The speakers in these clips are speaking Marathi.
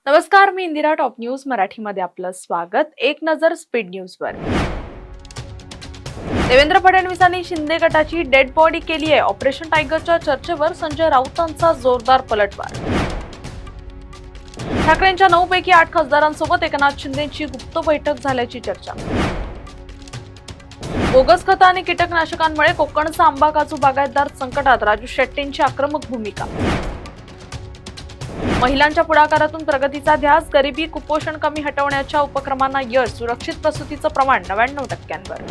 नमस्कार, मी इंदिरा. टॉप न्यूज मराठीमध्ये आपलं स्वागत. एक नजर स्पीड न्यूजवर. देवेंद्र फडणवीसांनी शिंदे गटाची डेड बॉडी केली आहे. ऑपरेशन टायगरच्या चर्चेवर संजय राऊतांचा जोरदार पलटवार. ठाकरेंच्या 9 पैकी 8 खासदारांसोबत एकनाथ शिंदेची गुप्त बैठक झाल्याची चर्चा. बोगस खतं आणि कीटकनाशकांमुळे कोकणचा आंबा काजू बागायतदार संकटात. राजू शेट्टींची आक्रमक भूमिका. महिलांच्या पुढाकारातून प्रगतीचा ध्यास. गरिबी कुपोषण कमी हटवण्याच्या उपक्रमांना यश. सुरक्षित प्रसूतीचं प्रमाण 99%वर.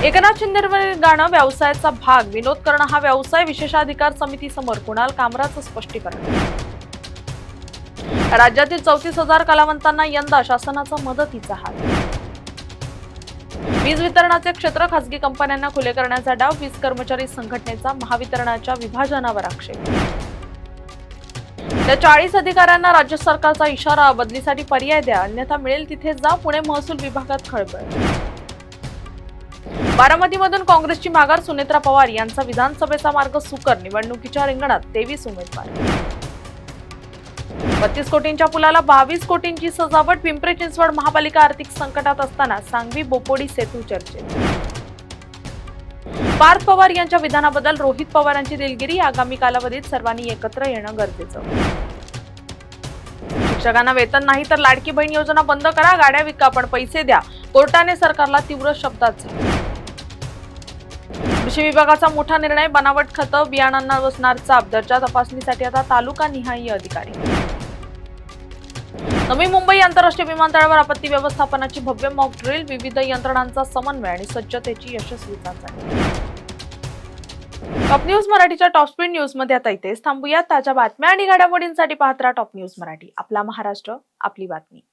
एकनाथ शिंदेवरील गाणं व्यवसायाचा भाग. विनोद करणं हा व्यवसाय. विशेषाधिकार समितीसमोर कुणाल कामराचं स्पष्टीकरण. राज्यातील 34,000 कलावंतांना यंदा शासनाचा मदतीचा हात. वीज वितरणाचे क्षेत्र खासगी कंपन्यांना खुले करण्याचा डाव. वीज कर्मचारी संघटनेचा महावितरणाच्या विभाजनावर आक्षेप. त्या 40 अधिकाऱ्यांना राज्य सरकारचा इशारा. बदलीसाठी पर्याय द्या, अन्यथा मिळेल तिथे जा. पुणे महसूल विभागात खळबळ. बारामतीमधून काँग्रेसची माघार. सुनेत्रा पवार यांचा विधानसभेचा मार्ग सुकर. निवडणुकीच्या रिंगणात 23 उमेदवार. 32 कोटींच्या पुलाला 22 कोटींची सजावट. पिंपरी चिंचवड महापालिका आर्थिक संकटात असताना सांगवी बोपोडी सेतू चर्चेत. पार्थ पवार यांच्या विधानाबद्दल रोहित पवारांची दिलगिरी. आगामी कालावधीत सर्वांनी एकत्र येणं गरजेचं. शिक्षकांना वेतन नाही तर लाडकी बहीण योजना बंद करा. गाड्या विका पण पैसे द्या. कोर्टाने सरकारला तीव्र शब्दात सांगितलं. कृषी विभागाचा मोठा निर्णय. बनावट खतं बियाणांना बसणार चाप. दर्जा तपासणीसाठी आता तालुका निहाय अधिकारी. नवी मुंबई आंतरराष्ट्रीय विमानतळावर आपत्ती व्यवस्थापनाची भव्य मॉक ड्रिल. विविध यंत्रणांचा समन्वय आणि सज्जतेची यशस्वी चाचणी. टॉप न्यूज मराठीच्या टॉप स्पीड न्यूज मध्ये आता इथेच थांबूया. ताज्या बातम्या आणि घडामोडींसाठी पाहत राहा टॉप न्यूज मराठी. आपला महाराष्ट्र, आपली बातमी.